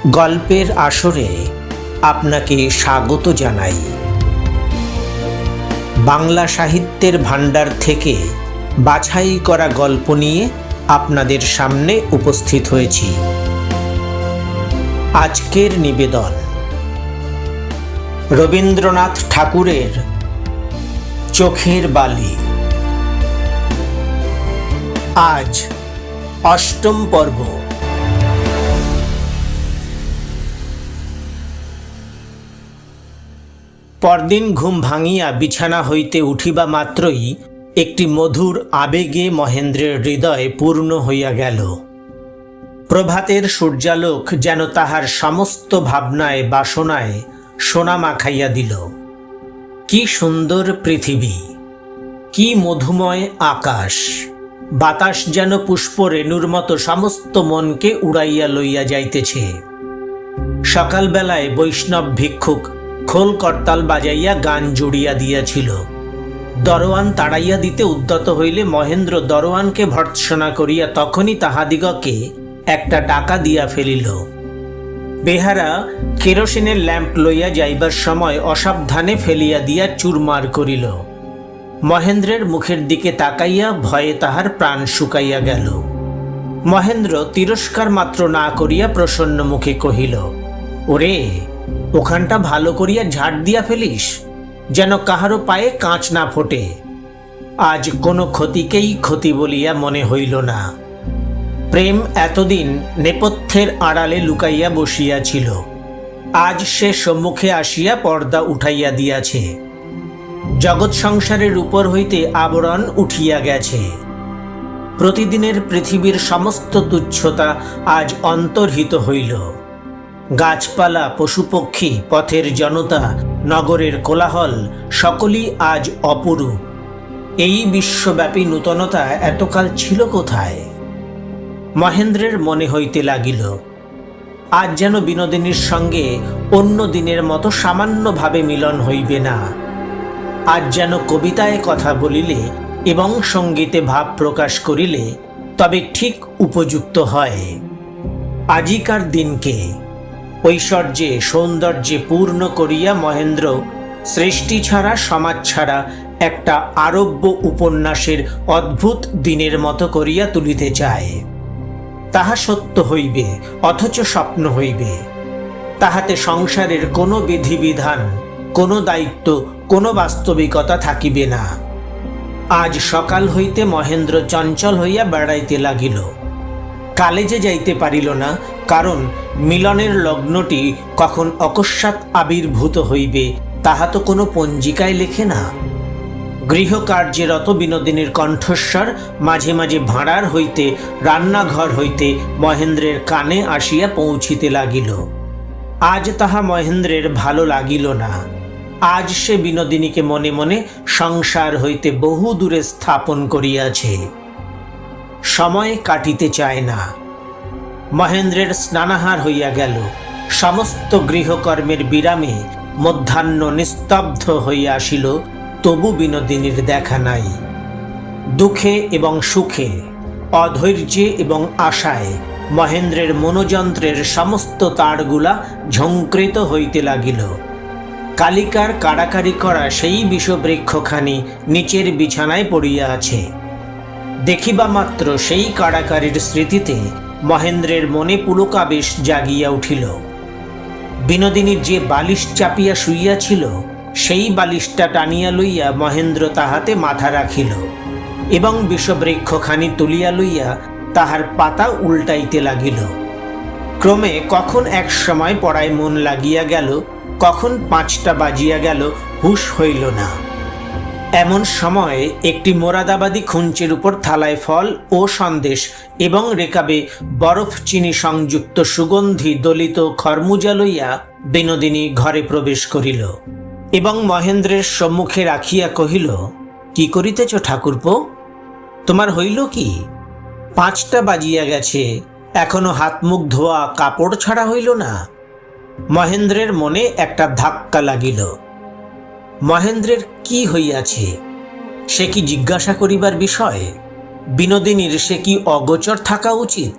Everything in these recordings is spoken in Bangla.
গল্পের আসরে আপনাকে স্বাগত জানাই। বাংলা সাহিত্যের ভাণ্ডার থেকে বাছাই করা গল্প নিয়ে আপনাদের সামনে উপস্থিত হয়েছি। আজকের নিবেদন রবীন্দ্রনাথ ঠাকুরের চোখের বালি। আজ অষ্টম পর্ব। পরদিন ঘুম ভাঙিয়া বিছানা হইতে উঠিবা মাত্রই একটি মধুর আবেগে মহেন্দ্রের হৃদয় পূর্ণ হইয়া গেল। প্রভাতের সূর্যালোক যেন তাহার সমস্ত ভাবনায় বাসনায় সোনা মাখাইয়া দিল। কি সুন্দর পৃথিবী, কি মধুময় আকাশ! বাতাস যেন পুষ্প রেণুর মতো সমস্ত মনকে উড়াইয়া লইয়া যাইতেছে। সকালবেলায় বৈষ্ণব ভিক্ষুক খোল করতাল বাজাইয়া গান জুড়িয়া দিয়াছিল। দরোয়ান তাড়াইয়া দিতে উদ্যত হইলে মহেন্দ্র দরোয়ানকে ভর্ৎসনা করিয়া তখনই তাহাদিগকে একটা ডাকা দিয়া ফেলিল। বেহারা কেরোসিনের ল্যাম্প লইয়া যাইবার সময় অসাবধানে ফেলিয়া দিয়া চুরমার করিল। মহেন্দ্রের মুখের দিকে তাকাইয়া ভয়ে তাহার প্রাণ শুকাইয়া গেল। মহেন্দ্র তিরস্কার মাত্র না করিয়া প্রসন্ন মুখে কহিল, ওরে, ওখানটা ভালো করিয়া ঝাড় দিয়া ফেলিস, যেন কাহারও পায়ে কাঁচ না ফোটে। আজ কোনো ক্ষতিকেই ক্ষতি বলিয়া মনে হইল না। প্রেম এতদিন নেপথ্যের আড়ালে লুকাইয়া বসিয়াছিল, আজ সে সম্মুখে আসিয়া পর্দা উঠাইয়া দিয়াছে। জগৎ সংসারের উপর হইতে আবরণ উঠিয়া গেছে। প্রতিদিনের পৃথিবীর সমস্ত তুচ্ছতা আজ অন্তর্হিত হইল। গাছপালা, পশুপক্ষী, পথের জনতা, নগরের কোলাহল সকলই আজ অপরূপ। এই বিশ্বব্যাপী নূতনতা এতকাল ছিল কোথায়? মহেন্দ্রের মনে হইতে লাগিল, আজ যেন বিনোদিনীর সঙ্গে অন্য দিনের মতো সামান্যভাবে মিলন হইবে না। আজ যেন কবিতায় কথা বলিলে এবং সঙ্গীতে ভাব প্রকাশ করিলে তবে ঠিক উপযুক্ত হয়। আজিকার দিনকে ঐশ্বর্যে সৌন্দর্যে পূর্ণ করিয়া মহেন্দ্র সৃষ্টি ছাড়া সমাজ ছাড়া একটা আরব্য উপন্যাসের অদ্ভুত দিনের মতো করিয়া তুলিতে চায়। তাহা সত্য হইবে, অথচ স্বপ্ন হইবে। তাহাতে সংসারের কোনো বিধিবিধান, কোনো দায়িত্ব, কোনো বাস্তবিকতা থাকিবে না। আজ সকাল হইতে মহেন্দ্র চঞ্চল হইয়া বেড়াইতে লাগিল। কালেজে যাইতে পারিল না, কারণ মিলনের লগ্নটি কখন অকস্মাৎ আবির্ভূত হইবে তাহা তো কোনো পঞ্জিকায় লেখে না। গৃহকার্যরত বিনোদিনীর কণ্ঠস্বর মাঝে মাঝে ভাঁড়ার হইতে, রান্নাঘর হইতে মহেন্দ্রের কানে আসিয়া পৌঁছিতে লাগিল। আজ তাহা মহেন্দ্রের ভালো লাগিল না। আজ সে বিনোদিনীকে মনে মনে সংসার হইতে বহু দূরে স্থাপন করিয়াছে। সময় কাটিতে চায় না। মহেন্দ্রের স্নানাহার হইয়া গেল। সমস্ত গৃহকর্মের বিরামে মধ্যাহ্ন নিস্তব্ধ হইয়া আসিল, তবু বিনোদিনীর দেখা নাই। দুঃখে এবং সুখে, অধৈর্যে এবং আশায় মহেন্দ্রের মনোযন্ত্রের সমস্ত তারগুলা ঝঙ্কৃত হইতে লাগিল। কালিকার কাড়াকাড়ি করা সেই বিষবৃক্ষখানি নিচের বিছানায় পড়িয়া আছে। দেখিবা মাত্র সেই কাড়াকাড়ির স্মৃতিতে মহেন্দ্রের মনে পুলকাবেশ জাগিয়া উঠিল। বিনোদিনীর যে বালিশ চাপিয়া শুইয়াছিল সেই বালিশটা টানিয়া লইয়া মহেন্দ্র তাহাতে মাথা রাখিল এবং বিষবৃক্ষখানি তুলিয়া লইয়া তাহার পাতা উল্টাইতে লাগিল। ক্রমে কখন এক সময় পড়ায় মন লাগিয়া গেল, কখন 5টা বাজিয়া গেল, হুঁশ হইল না। এমন সময় একটি মোরাদাবাদী খুঞ্চের উপর থালায় ফল ও সন্দেশ এবং রেকাবে বরফ চিনি সংযুক্ত সুগন্ধি দলিত খরমুজা লইয়া বিনোদিনী ঘরে প্রবেশ করিল এবং মহেন্দ্রের সম্মুখে রাখিয়া কহিল, কি করিতেছ ঠাকুরপো? তোমার হইল কি? 5টা বাজিয়া গেছে, এখনো হাত মুখ ধোয়া কাপড় ছাড়া হইল না। মহেন্দ্রের মনে একটা ধাক্কা লাগিল। মহেন্দ্রের কি হইয়াছে সে কি জিজ্ঞাসা করিবার বিষয়? বিনোদিনীর সে কি অগোচর থাকা উচিত?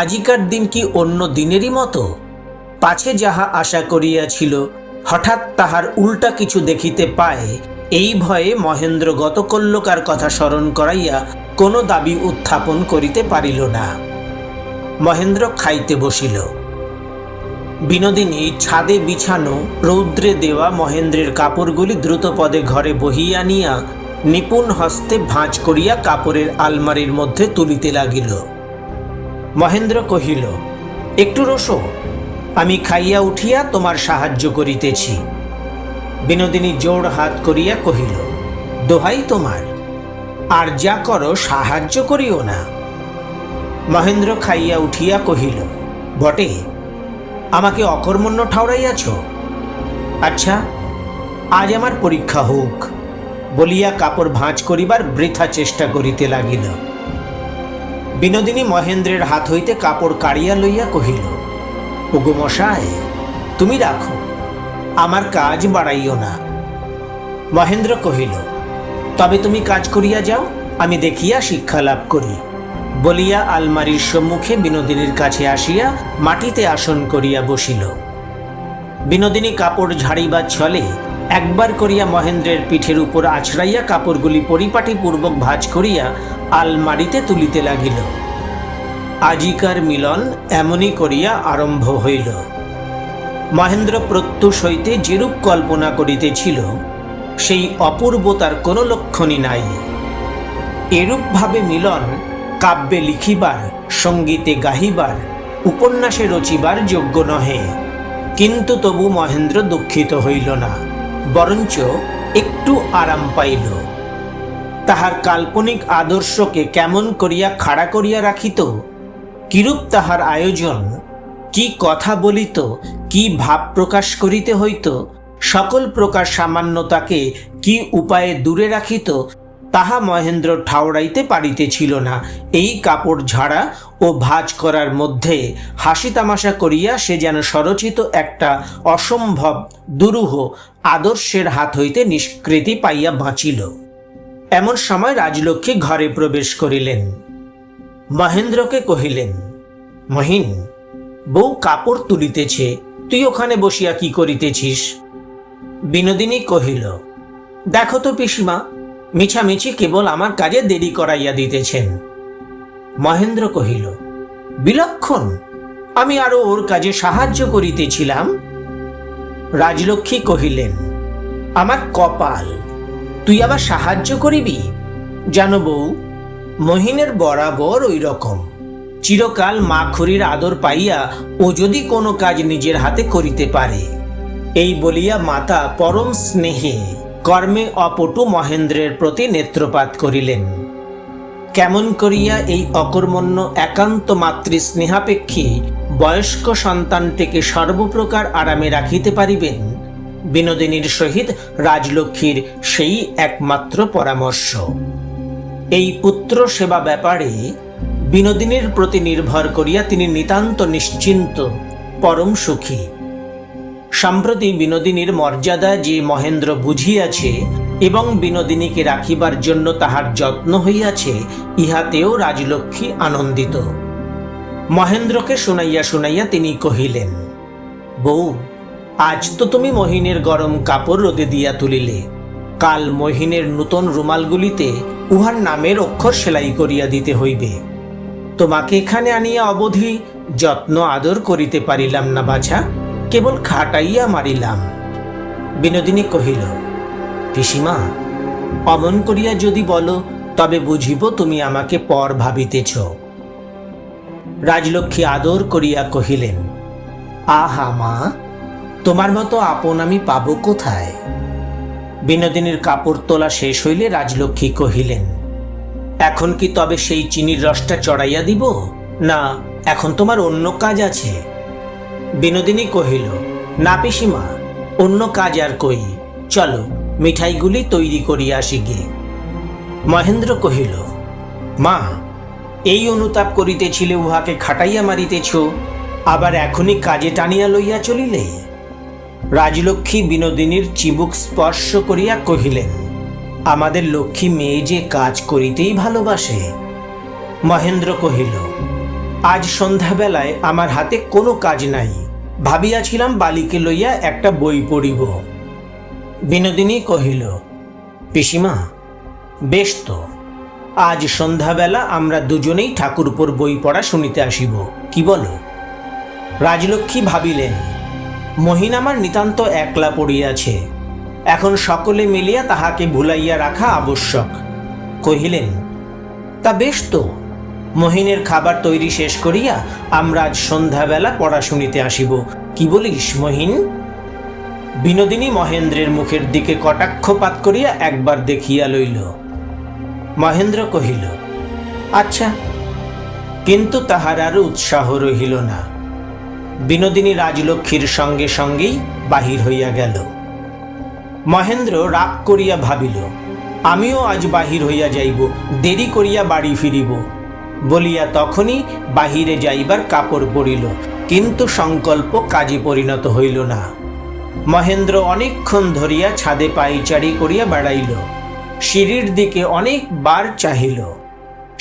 আজিকার দিন কি অন্য দিনেরই মতো? পাছে যাহা আশা করিয়াছিল হঠাৎ তাহার উল্টা কিছু দেখিতে পায়, এই ভয়ে মহেন্দ্র গতকল্যকার কথা স্মরণ করাইয়া কোনো দাবি উত্থাপন করিতে পারিল না। মহেন্দ্র খাইতে বসিল। বিনোদিনী ছাদে বিছানো রৌদ্রে দেওয়া মহেন্দ্রের কাপড়গুলি দ্রুতপদে ঘরে বহিয়া আনিয়া নিপুণ হস্তে ভাঁজ করিয়া কাপড়ের আলমারির মধ্যে তুলিতে লাগিল। মহেন্দ্র কহিল, একটু রোসো, আমি খাইয়া উঠিয়া তোমার সাহায্য করিতেছি। বিনোদিনী জোড় হাত করিয়া কহিল, দোহাই তোমার, আর যা করো সাহায্য করিও না। মহেন্দ্র খাইয়া উঠিয়া কহিল, বটে, আমাকে অকর্মণ্য ঠাউরাইয়াছ? আচ্ছা, আজ আমার পরীক্ষা হোক, বলিয়া কাপড় ভাঁজ করিবার বৃথা চেষ্টা করিতে লাগিল। বিনোদিনী মহেন্দ্রের হাত হইতে কাপড় কাড়িয়া লইয়া কহিল, ওগো মশায়, তুমি রাখো, আমার কাজ বাড়াইও না। মহেন্দ্র কহিল, তবে তুমি কাজ করিয়া যাও, আমি দেখিয়া শিক্ষা লাভ করি, বলিয়া আলমারির সম্মুখে বিনোদিনীর কাছে আসিয়া মাটিতে আসন করিয়া বসিল। বিনোদিনী কাপড় ঝাড়িবার ছলে একবার করিয়া মহেন্দ্রের পিঠের উপর আছড়াইয়া কাপড়গুলি পরিপাটিপূর্বক ভাঁজ করিয়া আলমারিতে তুলিতে লাগিল। আজিকার মিলন এমনি করিয়া আরম্ভ হইল। মহেন্দ্র প্রত্যুষ হইতে যেরূপ কল্পনা করিতেছিল সেই অপূর্বতার কোনো লক্ষণই নাই। এরূপভাবে মিলন কাব্যে লিখিবার, সঙ্গীতে গাহিবার, উপন্যাসে রচিবার যোগ্য নহে। কিন্তু তবু মহেন্দ্র দুঃখিত হইল না, বরঞ্চ একটু আরাম পাইল। তাহার কাল্পনিক আদর্শকে কেমন করিয়া খাড়া করিয়া রাখিত, কিরূপ তাহার আয়োজন, কি কথা বলিত, কি ভাব প্রকাশ করিতে হইত, সকল প্রকার সামান্যতাকে কি উপায়ে দূরে রাখিত, তাহা মহেন্দ্র ঠাউরাইতে পারিতেছিল না। এই কাপড় ঝাড়া ও ভাঁজ করার মধ্যে হাসি তামাশা করিয়া সে যেন স্বরচিত একটা অসম্ভব দুরূহ আদর্শের হাত হইতে নিষ্কৃতি পাইয়া বাঁচিল। এমন সময় রাজলক্ষ্মী ঘরে প্রবেশ করিলেন। মহেন্দ্রকে কহিলেন, মহিন, বউ কাপড় তুলিতেছে, তুই ওখানে বসিয়া কি করিতেছিস? বিনোদিনী কহিল, দেখো তো পিসিমা, মিছামিছি কেবল আমার কাজে দেরি করাইয়া দিতেছেন। মহেন্দ্র কহিল, বিলক্ষণ, আমি আরো ওর কাজে সাহায্য করিতেছিলাম। রাজলক্ষ্মী কহিলেন, আমার কপাল, তুই আবার সাহায্য করিবি? জানো বউ, মহিনের বরাবর ওই রকম, চিরকাল মা খুড়ির আদর পাইয়া ও যদি কোনো কাজ নিজের হাতে করিতে পারে। এই বলিয়া মাতা পরম স্নেহে কর্মে অপটু মহেন্দ্রের প্রতি নেত্রপাত করিলেন। কেমন করিয়া এই অকর্মণ্য একান্ত মাতৃস্নেহাপেক্ষী বয়স্ক সন্তানটিকে সর্বপ্রকার আরামে রাখিতে পারিবেন, বিনোদিনীর সহিত রাজলক্ষ্মীর সেই একমাত্র পরামর্শ। এই পুত্র সেবা ব্যাপারে বিনোদিনীর প্রতি নির্ভর করিয়া তিনি নিতান্ত নিশ্চিন্ত, পরম সুখী। সম্প্রতি বিনোদিনীর মর্যাদা যে মহেন্দ্র বুঝিয়াছে এবং বিনোদিনীকে রাখিবার জন্য তাহার যত্ন হইয়াছে, ইহাতেও রাজলক্ষ্মী আনন্দিত। মহেন্দ্রকে শুনাইয়া শুনাইয়া তিনি কহিলেন, বউ, আজ তো তুমি মহিনের গরম কাপড় রোদে দিয়া তুলিলে, কাল মহিনের নূতন রুমালগুলিতে উহার নামের অক্ষর সেলাই করিয়া দিতে হইবে। তোমাকে এখানে আনিয়া অবধি যত্ন আদর করিতে পারিলাম না বাছা, কেবল খাটাইয়া মারিলাম। বিনোদিনী কহিল, পিসিমা, অমন করিয়া যদি বলো তবে বুঝিব তুমি আমাকে পর ভাবিতেছ। রাজলক্ষ্মী আদর করিয়া কহিলেন, আহা মা, তোমার মতো আপন আমি পাব কোথায়? বিনোদিনীর কাপড় তোলা শেষ হইলে রাজলক্ষ্মী কহিলেন, এখন কি তবে সেই চিনির রসটা চড়াইয়া দিব, না এখন তোমার অন্য কাজ আছে? বিনোদিনী কহিল, না পিসিমা, অন্য কাজ আর কই, চলো মিঠাইগুলি তৈরি করিয়া আসি গে। মহেন্দ্র কহিল, মা, এই অনুতাপ করিতেছিলে উহাকে খাটাইয়া মারিতেছ, আবার এখনই কাজে টানিয়া লইয়া চলিলে? রাজলক্ষ্মী বিনোদিনীর চিবুক স্পর্শ করিয়া কহিলেন, আমাদের লক্ষ্মী মেয়ে যে কাজ করিতেই ভালোবাসে। মহেন্দ্র কহিল, আজ সন্ধ্যাবেলায় আমার হাতে কোনো কাজ নাই, ভাবিয়াছিলাম বালিকে লইয়া একটা বই পড়িব। বিনোদিনী কহিল, পিসিমা, বেশ তো, আজ সন্ধ্যাবেলা আমরা দুজনেই ঠাকুরপোর বই পড়া শুনিতে আসিব, কি বলো? রাজলক্ষ্মী ভাবিলেন, মহিন আমার নিতান্ত একলা পড়িয়াছে, এখন সকলে মিলিয়া তাহাকে ভুলাইয়া রাখা আবশ্যক। কহিলেন, তা বেশ তো, মহিনের খাবার তৈরি শেষ করিয়া আমরা আজ সন্ধ্যাবেলা পড়া শুনিতে আসিব, কি বলিস মহিন? বিনোদিনী মহেন্দ্রের মুখের দিকে কটাক্ষপাত করিয়া একবার দেখিয়া লইল। মহেন্দ্র কহিল, আচ্ছা, কিন্তু তাহার আর উৎসাহ রহিল না। বিনোদিনী রাজলক্ষ্মীর সঙ্গে সঙ্গেই বাহির হইয়া গেল। মহেন্দ্র রাগ করিয়া ভাবিল, আমিও আজ বাহির হইয়া যাইব, দেরি করিয়া বাড়ি ফিরিব বলিয়া তখনই বাহিরে যাইবার কাপড় পরিল, কিন্তু সংকল্প কাজে পরিণত হইল না। মহেন্দ্র অনেকক্ষণ ধরিয়া ছাদে পায়চারি করিয়া বেড়াইল, সিঁড়ির দিকে অনেকবার চাহিল,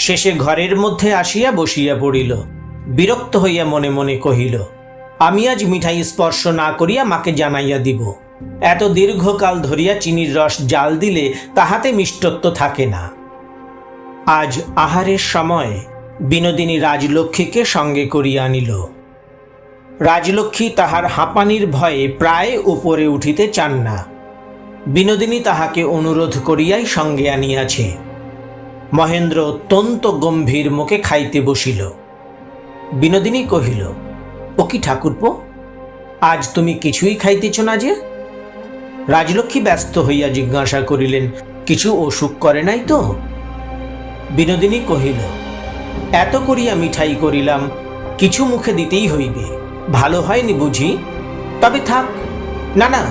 শেষে ঘরের মধ্যে আসিয়া বসিয়া পড়িল। বিরক্ত হইয়া মনে মনে কহিল, আমি আজ মিঠাই স্পর্শ না করিয়া মাকে জানাইয়া দিব। এত দীর্ঘকাল ধরিয়া চিনির রস জাল দিলে তাহাতে মিষ্টত্ব থাকে না। আজ আহারের সময় বিনোদিনী রাজলক্ষ্মীকে সঙ্গে করিয়া আনিল। রাজলক্ষ্মী তাহার হাঁপানির ভয়ে প্রায় উপরে উঠিতে চান না। বিনোদিনী তাহাকে অনুরোধ করিয়াই সঙ্গে আনিয়াছে। মহেন্দ্র অত্যন্ত গম্ভীর মুখে খাইতে বসিল। বিনোদিনী কহিল, ও কি ঠাকুরপো, আজ তুমি কিছুই খাইতেছ না যে? রাজলক্ষ্মী ব্যস্ত হইয়া জিজ্ঞাসা করিলেন, কিছু অসুখ করে নাই তো? বিনোদিনী কহিল, এত করিয়া মিঠাই করিলাম, কিছু মুখে দিতেই হইবে, ভালো হয়নি বুঝি? তবে থাক, না না,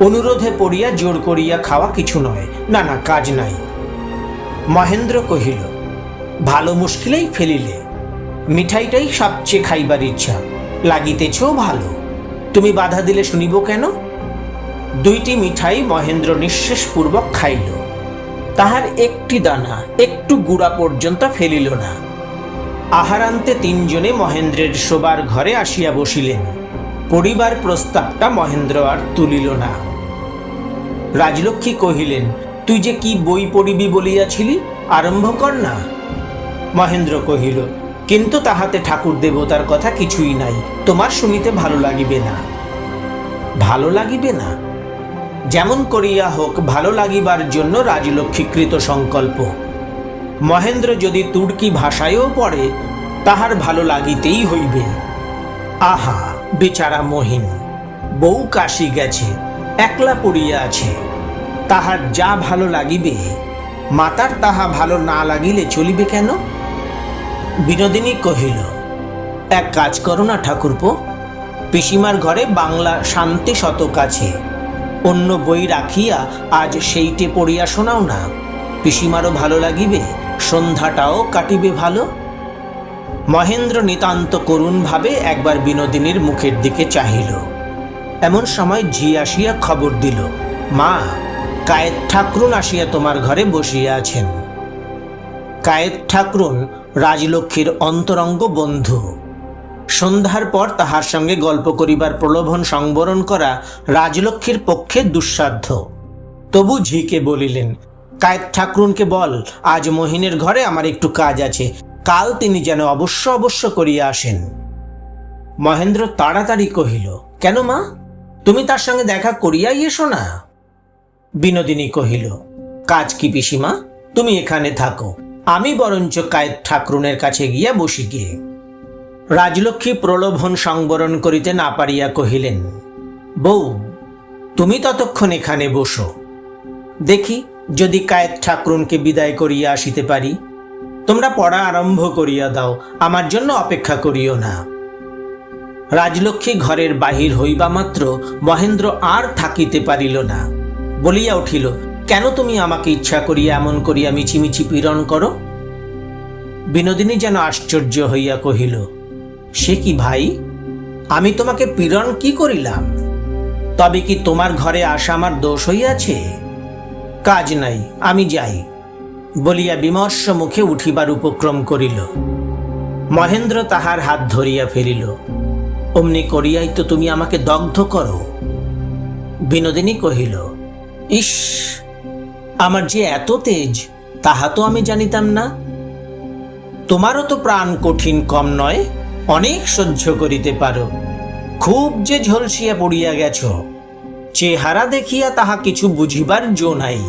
অনুরোধে পড়িয়া জোর করিয়া খাওয়া কিছু নয়, না না, কাজ নাই। মহেন্দ্র কহিল, ভালো মুশকিলেই ফেলিলে, মিঠাইটাই সবচেয়ে খাইবার ইচ্ছা, লাগিতেছেও ভালো, তুমি বাধা দিলে শুনিব কেন? দুইটি মিঠাই মহেন্দ্র নিঃশেষপূর্বক খাইল, তাহার একটি দানা একটু গুড়া পর্যন্ত ফেলিল না। আহারান্তে তিনজনে মহেন্দ্রের শোবার ঘরে আসিয়া বসিলেন। পড়িবার প্রস্তাবটা মহেন্দ্র আর তুলিল না। রাজলক্ষ্মী কহিলেন, তুই যে কি বই পড়িবি বলিয়াছিলি, আরম্ভ কর না। মহেন্দ্র কহিল, কিন্তু তাহাতে ঠাকুর দেবতার কথা কিছুই নাই, তোমার শুনিতে ভালো লাগিবে না। ভালো লাগিবে না? যেমন করিয়া হোক ভালো লাগিবার জন্য রাজলক্ষ্মী কৃত সংকল্প। মহেন্দ্র যদি তুর্কি ভাষায়ও পড়ে, তাহার ভালো লাগিতেই হইবে। আহা, বেচারা মহিন, বউ কাশি গেছে, একলা পড়িয়া আছে, তাহার যা ভালো লাগিবে, মাতার তাহা ভালো না লাগিলে চলিবে কেন? বিনোদিনী কহিল, এক কাজ করো না ঠাকুরপো, পিসিমার ঘরে বাংলা শান্তি শতক আছে, অন্য বই রাখিয়া আজ সেইটে পড়িয়া শোনাও না, পিসিমারও ভালো লাগিবে, সন্ধ্যাটাও কাটিবে ভালো। মহেন্দ্র নিতান্ত করুণভাবে একবার বিনোদিনীর মুখের দিকে চাহিল। এমন সময় ঝি আসিয়া খবর দিল, মা, কায়েত ঠাকরুন আসিয়া তোমার ঘরে বসিয়া আছেন। কায়েত ঠাকরুন রাজলক্ষ্মীর অন্তরঙ্গ বন্ধু। সন্ধ্যার পর তাহার সঙ্গে গল্প করিবার প্রলোভন সংবরণ করা রাজলক্ষ্মীর পক্ষে দুঃসাধ্য। তবু ঝিকে বলিলেন, কায়েত ঠাকরুনকে বল, আজ মহিনের ঘরে আমার একটু কাজ আছে, কাল তিনি যেন অবশ্য অবশ্য করিয়া আসেন। মহেন্দ্র তাড়াতাড়ি কহিল, কেন মা, তুমি তার সঙ্গে দেখা করিয়াই এসো না। বিনোদিনী কহিল, কাজ কি পিসিমা, তুমি এখানে থাকো, আমি বরঞ্চ কায়েত ঠাকরুনের কাছে গিয়া বসি গিয়ে। রাজলক্ষ্মী প্রলোভন সংবরণ করিতে না পারিয়া কহিলেন, বউ, তুমি ততক্ষণ এখানে বসো, দেখি যদি কায়েত ঠাকরুনকে বিদায় করিয়া আসিতে পারি। তোমরা পড়া আরম্ভ করিয়া দাও, আমার জন্য অপেক্ষা করিও না। রাজলক্ষ্মী ঘরের বাহির হইবা মাত্র মহেন্দ্র আর থাকিতে পারিল না, বলিয়া উঠিল, কেন তুমি আমাকে ইচ্ছা করিয়া এমন করিয়া মিছিমিছি পীড়ন করো? বিনোদিনী যেন আশ্চর্য হইয়া কহিল, সে কি ভাই, আমি তোমাকে পীড়ন কি করিলাম? তবে কি তোমার ঘরে আসা আমার দোষ হইয়াছে? কাজ নাই, আমি যাই বলিয়া বিমর্ষ মুখে উঠিবার উপক্রম করিল। মহেন্দ্র তাহার হাত ধরিয়া ফেলিল। অমনি করিয়াই তো তুমি আমাকে দগ্ধ করো। বিনোদিনী কহিল, ইস, আমার যে এত তেজ তাহা তো আমি জানিতাম না। তোমারও তো প্রাণ কঠিন কম নয়, অনেক সহ্য করিতে পারো, খুব যে ঝলসিয়া পড়িয়া গেছ, চেহারা দেখিয়া তাহা কিছু বুঝিবার জো নাই।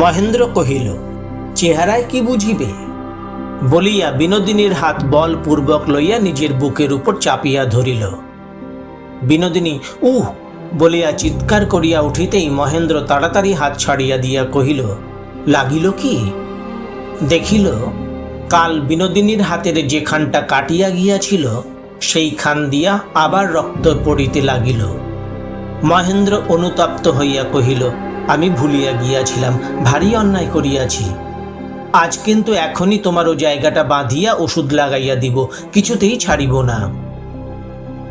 মহেন্দ্র কহিল, চেহারায় কি বুঝিবে? বলিয়া বিনোদিনীর হাত বলপূর্বক লইয়া নিজের বুকের উপর চাপিয়া ধরিল। বিনোদিনী উহ বলিয়া চিৎকার করিয়া উঠিতেই মহেন্দ্র তাড়াতাড়ি হাত ছাড়িয়া দিয়া কহিল, লাগিল কি? দেখিল কাল বিনোদিনীর হাতের যেখানটা কাটিয়া গিয়াছিল সেইখান দিয়া আবার রক্ত পড়িতে লাগিল। মহেন্দ্র অনুতপ্ত হইয়া কহিল, আমি ভুলিয়া গিয়াছিলাম, ভারী অন্যায় করিয়াছি। আজ কিন্তু এখনই তোমার ও জায়গাটা বাঁধিয়া ওষুধ লাগাইয়া দিব, কিছুতেই ছাড়িব না।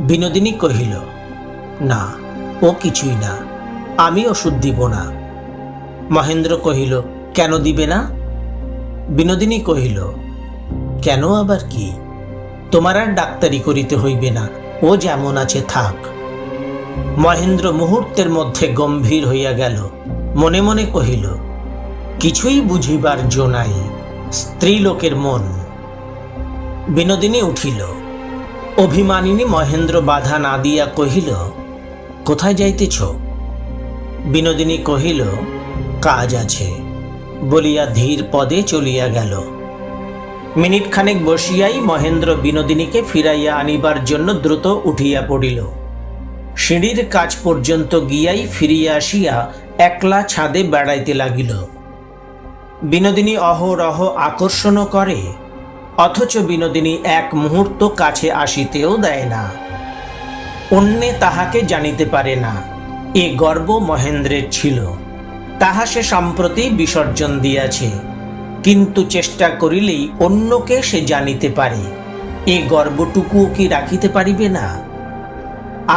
বিনোদিনী কহিল, না, ও কিছুই না, আমি ওষুধ দিব না। মহেন্দ্র কহিল, কেন দিবে না? বিনোদিনী কহিল, কেন আবার কি? তোমার আর ডাক্তারি করিতে হইবে না, ও যেমন আছে থাক। মহেন্দ্র মুহূর্তের মধ্যে গম্ভীর হইয়া গেল, মনে মনে কহিল, কিছুই বুঝিবার জো নাই, স্ত্রীলোকের মন। বিনোদিনী উঠিল। অভিমানিনী মহেন্দ্র বাধা না দিয়া কহিল, কোথায় যাইতেছ? বিনোদিনী কহিল, কাজ আছে, বলিয়া ধীর পদে চলিয়া গেল। মিনিট খানেক বসিয়াই মহেন্দ্র বিনোদিনীকে ফিরাইয়া আনিবার জন্য দ্রুত উঠিয়া পড়িল। সিঁড়ির কাছ পর্যন্ত গিয়াই ফিরিয়া আসিয়া একলা ছাদে বেড়াইতে লাগিল। বিনোদিনী অহরহ আকর্ষণ করে, অথচ বিনোদিনী এক মুহূর্ত কাছে আসিতেও দেয় না। অন্যে তাহাকে জানিতে পারে না, এ গর্ব মহেন্দ্রের ছিল, তাহা সে সম্প্রতি বিসর্জন দিয়াছে। কিন্তু চেষ্টা করিলেই অন্যকে সে জানিতে পারে, এ গর্বটুকুও কি রাখিতে পারিবে না?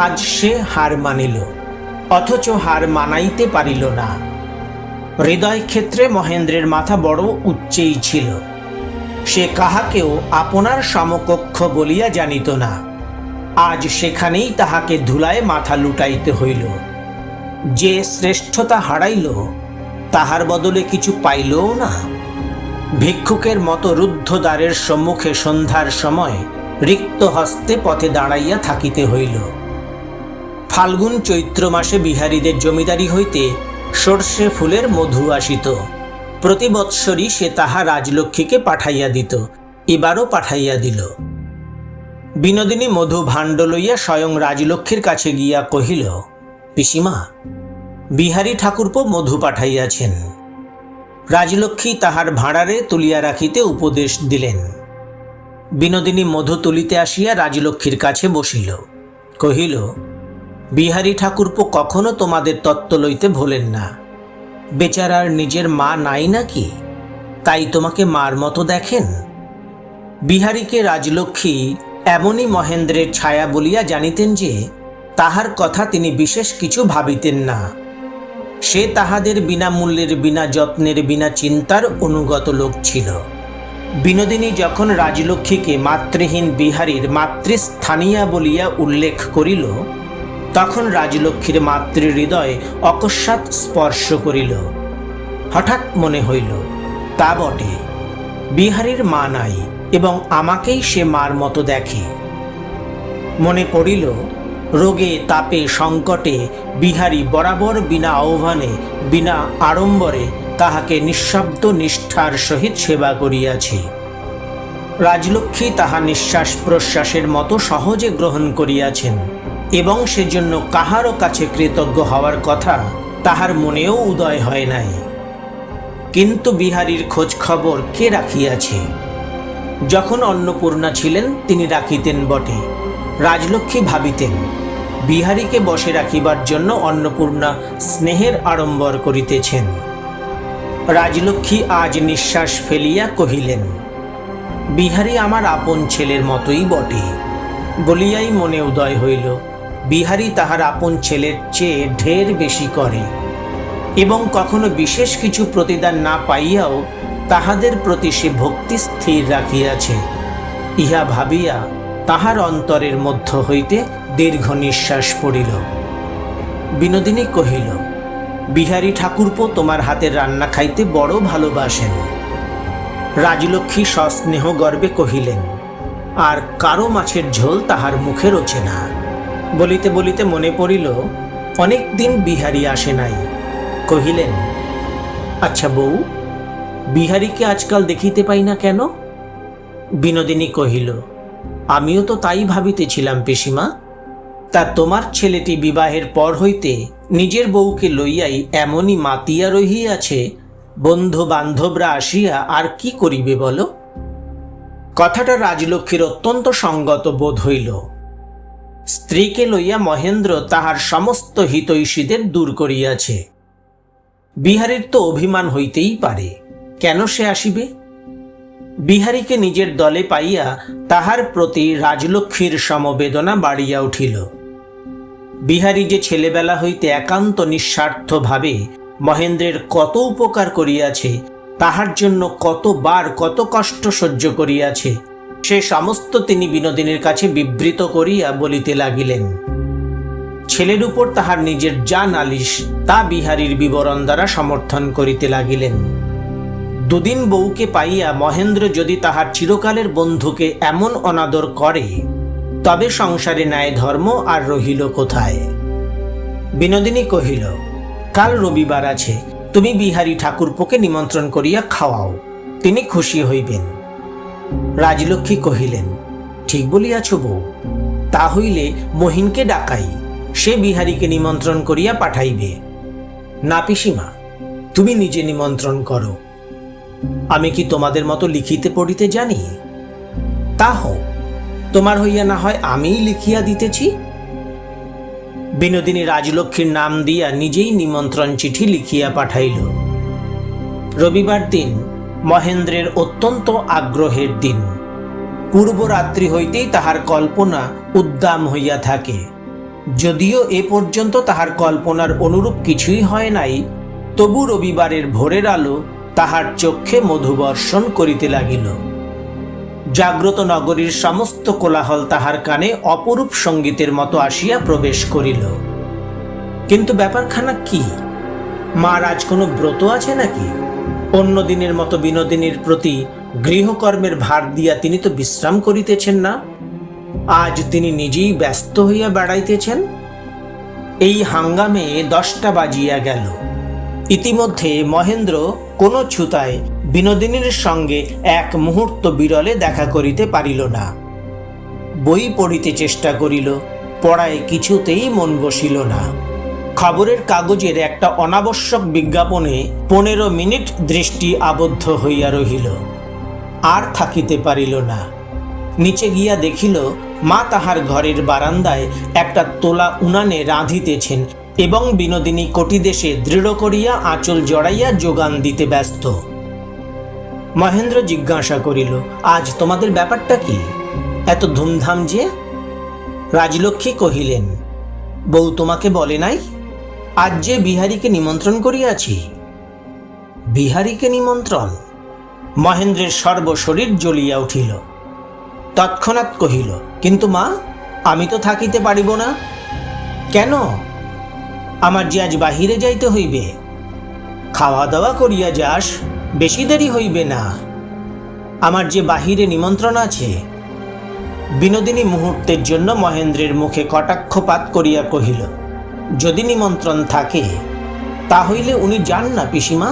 আজ সে হার মানিল, অথচ হার মানাইতে পারিল না। হৃদয় ক্ষেত্রে মহেন্দ্রের মাথা বড় উচ্চেই ছিল, সে কাহাকেও আপনার সমকক্ষ বলিয়া জানিত না। আজ সেখানেই তাহাকে ধুলায় মাথা লুটাইতে হইল। যে শ্রেষ্ঠতা হারাইল, তাহার বদলে কিছু পাইলও না। ভিক্ষুকের মতো রুদ্ধ দ্বারের সম্মুখে সন্ধ্যার সময় রিক্ত হস্তে পথে দাঁড়াইয়া থাকিতে হইল। ফাল্গুন চৈত্র মাসে বিহারীদের জমিদারি হইতে সর্ষে ফুলের মধু আসিত। প্রতি বৎসরই সে তাহা রাজলক্ষ্মীকে পাঠাইয়া দিত, এবারও পাঠাইয়া দিল। বিনোদিনী মধু ভাণ্ড লইয়া স্বয়ং রাজলক্ষ্মীর কাছে গিয়া কহিল, পিসিমা, বিহারী ঠাকুরপো মধু পাঠাইয়াছেন। রাজলক্ষ্মী তাহার ভাঁড়ারে তুলিয়া রাখিতে উপদেশ দিলেন। বিনোদিনী মধু তুলিতে আসিয়া রাজলক্ষ্মীর কাছে বসিল, কহিল, বিহারী ঠাকুরপো কখনো তোমাদের তত্ত্ব লইতে ভোলেন না। বেচারার নিজের মা নাই নাকি, তাই তোমাকে মার মতো দেখেন। বিহারীকে রাজলক্ষ্মী এমনই মহেন্দ্রের ছায়া বলিয়া জানিতেন যে তাহার কথা তিনি বিশেষ কিছু ভাবিতেন না। সে তাহাদের বিনামূল্যের, বিনা যত্নের, বিনা চিন্তার অনুগত লোক ছিল। বিনোদিনী যখন রাজলক্ষ্মীকে মাতৃহীন বিহারীর মাতৃস্থানীয়া বলিয়া উল্লেখ করিল, তখন রাজলক্ষ্মীর মাতৃহৃদয় অকস্মাৎ স্পর্শ করিল। হঠাৎ মনে হইল, তা বটে, বিহারীর মা নাই এবং আমাকেই সে মার মতো দেখে। মনে পড়িল, রোগে তাপে সংকটে বিহারী বরাবর বিনা আহ্বানে, বিনা আড়ম্বরে তাহাকে নিঃশব্দ নিষ্ঠার সহিত সেবা করিয়াছে। রাজলক্ষ্মী তাহা নিঃশ্বাস প্রশ্বাসের মতো সহজে গ্রহণ করিয়াছেন এবং সেজন্য কাহারও কাছে কৃতজ্ঞ হওয়ার কথা তাহার মনেও উদয় হয় নাই। কিন্তু বিহারীর খোঁজ খবর কে রাখিয়াছে? যখন অন্নপূর্ণা ছিলেন তিনি রাখিতেন বটে। রাজলক্ষ্মী ভাবিতেন, বিহারীকে বসে রাখিবার জন্য অন্নপূর্ণা স্নেহের আড়ম্বর করিতেছেন। রাজলক্ষ্মী আজ নিঃশ্বাস ফেলিয়া কহিলেন, বিহারী আমার আপন ছেলের মতোই বটে। বলিয়াই মনে উদয় হইল, বিহারী তাহার আপন ছেলের চেয়ে ঢের বেশি করে এবং কখনো বিশেষ কিছু প্রতিদান না পাইয়াও তাহাদের প্রতি সে ভক্তি স্থির রাখিয়াছে। ইহা ভাবিয়া তাহার অন্তরের মধ্য হইতে দীর্ঘ নিঃশ্বাস পড়িল। বিনোদিনী কহিল, বিহারী ঠাকুরপো তোমার হাতের রান্না খাইতে বড় ভালোবাসেন। রাজলক্ষ্মী সস্নেহ গর্বে কহিলেন, আর কারো মাছের ঝোল তাহার মুখে রোচে না। বলিতে বলিতে মনে পড়িল অনেক দিন বিহারী আসে নাই। কহিলেন, আচ্ছা বউ, বিহারীকে আজকাল দেখিতে পাই না কেন? বিনোদিনী কহিল, আমিও তো তাই ভাবিতেছিলাম পিসিমা। তা তোমার ছেলেটি বিবাহের পর হইতে নিজের বউকে লইয়াই এমনই মাতিয়া রহিয়াছে, বন্ধু বান্ধবরা আসিয়া আর কি করিবে বলো? কথাটা রাজলক্ষ্মীর অত্যন্ত সঙ্গত বোধ হইল। স্ত্রীকে লইয়া মহেন্দ্র তাহার সমস্ত হিতৈষীদের দূর করিয়াছে। বিহারীর তো অভিমান হইতেই পারে, কেন সে আসিবে? বিহারীকে নিজের দলে পাইয়া তাহার প্রতি রাজলক্ষ্মীর সমবেদনা বাড়িয়া উঠিল। বিহারী যে ছেলেবেলা হইতে একান্ত নিঃস্বার্থভাবে মহেন্দ্রের কত উপকার করিয়াছে, তাহার জন্য কতবার কত কষ্ট সহ্য করিয়াছে, সে সমস্ত তিনি বিনোদিনীর কাছে বিবৃত করিয়া বলিতে লাগিলেন। ছেলের উপর তাহার নিজের যা নালিশ তা বিহারীর বিবরণ দ্বারা সমর্থন করিতে লাগিলেন। দুদিন বউকে পাইয়া মহেন্দ্র যদি তাহার চিরকালের বন্ধুকে এমন অনাদর করে, তবে সংসারে ন্যায় ধর্ম আর রহিল কোথায়? বিনোদিনী কহিল, কাল রবিবার আছে, তুমি বিহারী ঠাকুরপোকে নিমন্ত্রণ করিয়া খাওয়াও, তিনি খুশি হইবেন। রাজলক্ষ্মী কহিলেন, ঠিক বলিয়াছ বউ, তা হইলে মহিনকে ডাকাই, সে বিহারীকে নিমন্ত্রণ করিয়া পাঠাইবে। না পিসিমা, তুমি নিজে নিমন্ত্রণ করো। আমি কি তোমাদের মতো লিখিতে পড়িতে জানি? তা হোক, তোমার হইয়া না হয় আমিই লিখিয়া দিতেছি। বিনোদিনী রাজলক্ষ্মীর নাম দিয়া নিজেই নিমন্ত্রণ চিঠি লিখিয়া পাঠাইল। রবিবার দিন মহেন্দ্রের অত্যন্ত আগ্রহের দিন। পূর্বরাত্রি হইতেই তাহার কল্পনা উদ্দাম হইয়া থাকে। যদিও এ পর্যন্ত তাহার কল্পনার অনুরূপ কিছুই হয় নাই, তবু রবিবারের ভোরের আলো তাহার চক্ষে মধুবর্ষণ করিতে লাগিল। জাগ্রত নগরীর সমস্ত কোলাহল তাহার কানে অপরূপ সঙ্গীতের মতো আসিয়া প্রবেশ করিল। কিন্তু ব্যাপারখানা কি? মার আজ কোনো ব্রত আছে নাকি? অন্য দিনের মতো বিনোদিনীর প্রতি গৃহকর্মের ভার দিয়া তিনি তো বিশ্রাম করিতেছেন না, আজ তিনি নিজেই ব্যস্ত হইয়া বেড়াইতেছেন। এই হাঙ্গামে 10টা বাজিয়া গেল। ইতিমধ্যে মহেন্দ্র কোনো ছুতায় বিনোদিনীর সঙ্গে এক মুহূর্ত বিরলে দেখা করিতে পারিল না। বই পড়িতে চেষ্টা করিল, পড়ায় কিছুতেই মন বসিল না। খবরের কাগজের একটা অনাবশ্যক বিজ্ঞাপনে 15 মিনিট দৃষ্টি আবদ্ধ হইয়া রহিল, আর থাকিতে পারিল না। নিচে গিয়া দেখিল মা তাহার ঘরের বারান্দায় একটা তোলা উনানে রাঁধিতেছেন এবং বিনোদিনী কটিদেশে দৃঢ় করিয়া আঁচল জড়াইয়া যোগান দিতে ব্যস্ত। মহেন্দ্র জিজ্ঞাসা করিল, আজ তোমাদের ব্যাপারটা কি, এত ধুমধাম যে? রাজলক্ষ্মী কহিলেন, বউ তোমাকে বলে নাই আজ যে বিহারীকে নিমন্ত্রণ করিয়াছি? বিহারীকে নিমন্ত্রণ? মহেন্দ্রের সর্বশরীর জ্বলিয়া উঠিল। তৎক্ষণাৎ কহিল, কিন্তু মা, আমি তো থাকিতে পারিব না। কেন? আমার যে আজ বাহিরে যাইতে হইবে। খাওয়া দাওয়া করিয়া যাস, বেশি দেরি হইবে না। আমার যে বাহিরে নিমন্ত্রণ আছে। বিনোদিনী মুহূর্তের জন্য মহেন্দ্রের মুখে কটাক্ষপাত করিয়া কহিল, যদি নিমন্ত্রণ থাকে তা হইলে উনি যান না পিসিমা,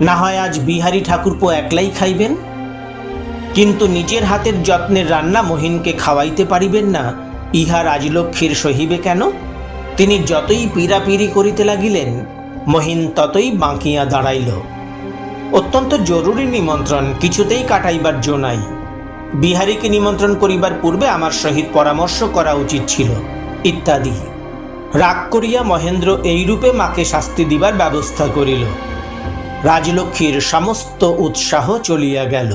না হয় আজ বিহারী ঠাকুরপো একলাই খাইবেন। কিন্তু নিজের হাতের যত্নের রান্না মহিনকে খাওয়াইতে পারিবেন না, ইহা রাজলক্ষ্মীর সহিবে কেন? তিনি যতই পীড়াপিড়ি করিতে লাগিলেন, মহিন ততই বাঁকিয়া দাঁড়াইল। অত্যন্ত জরুরি নিমন্ত্রণ, কিছুতেই কাটাইবার জো নাই। বিহারীকে নিমন্ত্রণ করিবার পূর্বে আমার সহিত পরামর্শ করা উচিত ছিল, ইত্যাদি। রাগ করিয়া মহেন্দ্র এইরূপে মাকে শাস্তি দিবার ব্যবস্থা করিল। রাজলক্ষ্মীর সমস্ত উৎসাহ চলিয়া গেল।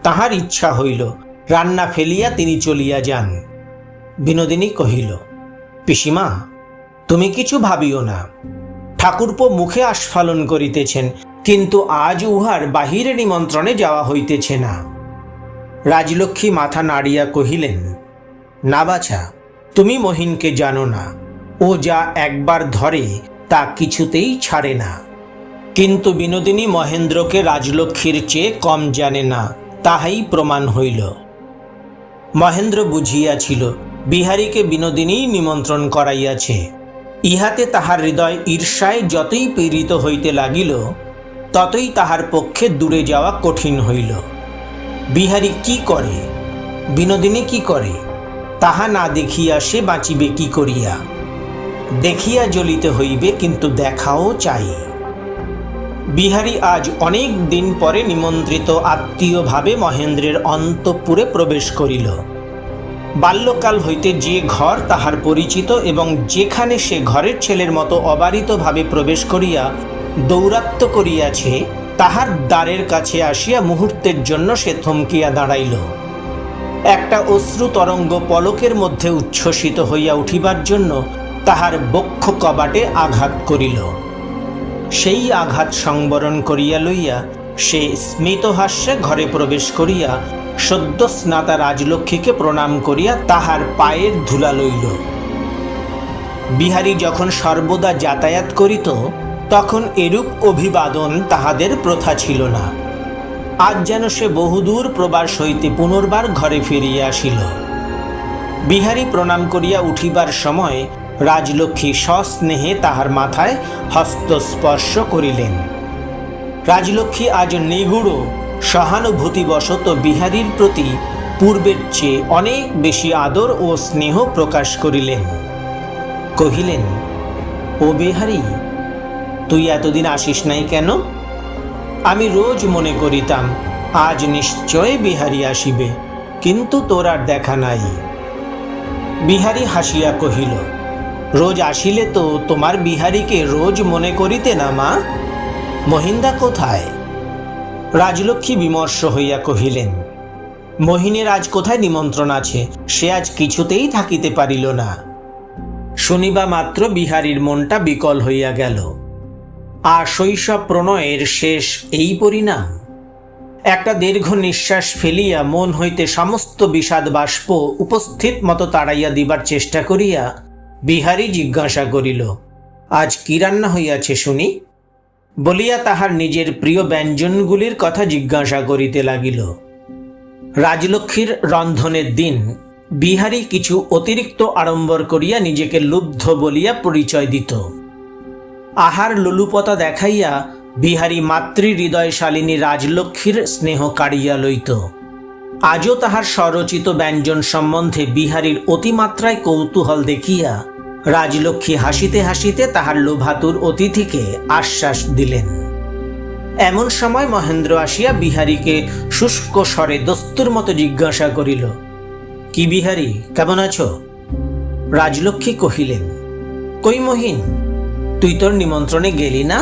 তাহার ইচ্ছা হইল রান্না ফেলিয়া তিনি চলিয়া যান। বিনোদিনী কহিল, পিসিমা, তুমি কিছু ভাবিও না। ঠাকুরপো মুখে আস্ফালন করিতেছেন, কিন্তু আজ উহার বাহিরে নিমন্ত্রণে যাওয়া হইতেছে না। রাজলক্ষ্মী মাথা নাড়িয়া কহিলেন, না বাছা, তুমি মহিনকে জানো না। ও যা একবার ধরে তা কিছুতেই ছাড়ে না। কিন্তু বিনোদিনী মহেন্দ্রকে রাজলক্ষ্মীর চেয়ে কম জানে না, তাহাই প্রমাণ হইল। মহেন্দ্র বুঝিয়াছিল বিহারীকে বিনোদিনী নিমন্ত্রণ করাইয়াছে। ইহাতে তাহার হৃদয় ঈর্ষায় যতই পীড়িত হইতে লাগিল, ততই তাহার পক্ষে দূরে যাওয়া কঠিন হইল। বিহারী কি করে, বিনোদিনী কি করে, তাহা না দেখিয়া সে বাঁচিবে কি করিয়া? দেখিয়া জ্বলিতে হইবে, কিন্তু দেখাও চাই। বিহারী আজ অনেক দিন পরে নিমন্ত্রিত আত্মীয়ভাবে মহেন্দ্রের অন্তঃপুরে প্রবেশ করিল। বাল্যকাল হইতে যে ঘর তাহার পরিচিত এবং যেখানে সে ঘরের ছেলের মতো অবারিতভাবে প্রবেশ করিয়া দৌরাত্ম্য করিয়াছে, তাহার দ্বারের কাছে আসিয়া মুহূর্তের জন্য সে থমকিয়া দাঁড়াইল। একটা অশ্রু তরঙ্গ পলকের মধ্যে উচ্ছ্বসিত হইয়া উঠিবার জন্য তাহার বক্ষ কবাটে আঘাত করিল। সেই আঘাত সংবরণ করিয়া লইয়া সে স্মিতহাস্যে ঘরে প্রবেশ করিয়া সদ্য স্নাতা রাজলক্ষ্মীকে প্রণাম করিয়া তাহার পায়ের ধুলা লইল। বিহারী যখন সর্বদা যাতায়াত করিত, তখন এরূপ অভিবাদন তাহাদের প্রথা ছিল না। আজ যেন সে বহুদূর প্রবাস হইতে পুনর্বার ঘরে ফিরিয়া আসিল। বিহারী প্রণাম করিয়া উঠিবার সময় রাজলক্ষ্মী সস্নেহে তাহার মাথায় হস্তস্পর্শ করিলেন। রাজলক্ষ্মী আজ নিগূঢ় সহানুভূতিবশত বিহারীর প্রতি পূর্বের চেয়ে অনেক বেশি আদর ও স্নেহ প্রকাশ করিলেন। কহিলেন, ও বিহারী, তুই এতদিন আসিস নাই কেন? আমি রোজ মনে করিতাম আজ নিশ্চয় বিহারী আসিবে, কিন্তু তোর আর দেখা নাই। বিহারী হাসিয়া কহিল, রোজ আসিলে তো তোমার বিহারীকে রোজ মনে করিতে না মা? মহিন্দা কোথায়? রাজলক্ষ্মী বিমর্ষ হইয়া কহিলেন, মহিনের আজ কোথায় নিমন্ত্রণ আছে, সে আজ কিছুতেই থাকিতে পারিল না। শুনিবা মাত্র বিহারীর মনটা বিকল হইয়া গেল। আর শৈশব প্রণয়ের শেষ এই পরিণাম? একটা দীর্ঘ নিঃশ্বাস ফেলিয়া মন হইতে সমস্ত বিষাদ বাষ্প উপস্থিত মতো তাড়াইয়া দিবার চেষ্টা করিয়া বিহারী জিজ্ঞাসা করিল, আজ কি রান্না হইয়াছে শুনি? বলিয়া তাহার নিজের প্রিয় ব্যঞ্জনগুলির কথা জিজ্ঞাসা করিতে লাগিল। রাজলক্ষ্মীর রন্ধনের দিন বিহারী কিছু অতিরিক্ত আড়ম্বর করিয়া নিজেকে লুব্ধ বলিয়া পরিচয় দিত। আহার লোলুপতা দেখাইয়া বিহারী মাতৃহৃদয়শালিনী রাজলক্ষ্মীর স্নেহ কাড়িয়া লইত। আজও তাহার স্বরচিত ব্যঞ্জন সম্বন্ধে বিহারীর অতিমাত্রায় কৌতূহল দেখিয়া রাজলক্ষ্মী হাসিতে হাসিতে তাহার লোভাতুর অতিথিকে আশ্বাস দিলেন। এমন সময় মহেন্দ্র আসিয়া বিহারীকে শুষ্ক স্বরে দস্তুর মতো জিজ্ঞাসা করিল, কি বিহারী, কেমন আছো? রাজলক্ষ্মী কহিলেন, কই মহিন, তুই তোর নিমন্ত্রণে গেলি না?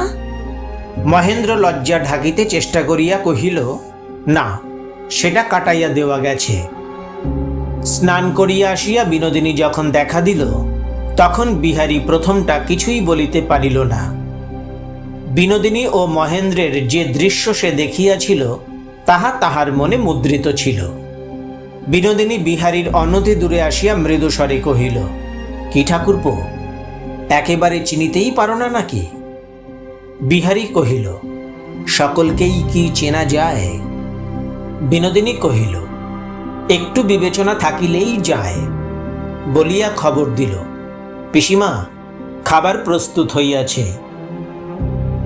মহেন্দ্র লজ্জা ঢাকিতে চেষ্টা করিয়া কহিল, না, সেটা কাটাইয়া দেওয়া গেছে। স্নান করিয়া আসিয়া বিনোদিনী যখন দেখা দিল, তখন বিহারী প্রথমটা কিছুই বলিতে পারিল না। বিনোদিনী ও মহেন্দ্রের যে দৃশ্য সে দেখিয়াছিল, তাহা তাহার মনে মুদ্রিত ছিল। বিনোদিনী বিহারীর অনতি দূরে আসিয়া মৃদুস্বরে কহিল, কি ঠাকুরপো, একেবারে চিনিতেই পারো না নাকি? বিহারী কহিল, সকলকেই কি চেনা যায়? বিনোদিনী কহিল, একটু বিবেচনা থাকিলেই যায়। বলিয়া খবর দিল, পিসিমা, খাবার প্রস্তুত হইয়াছে।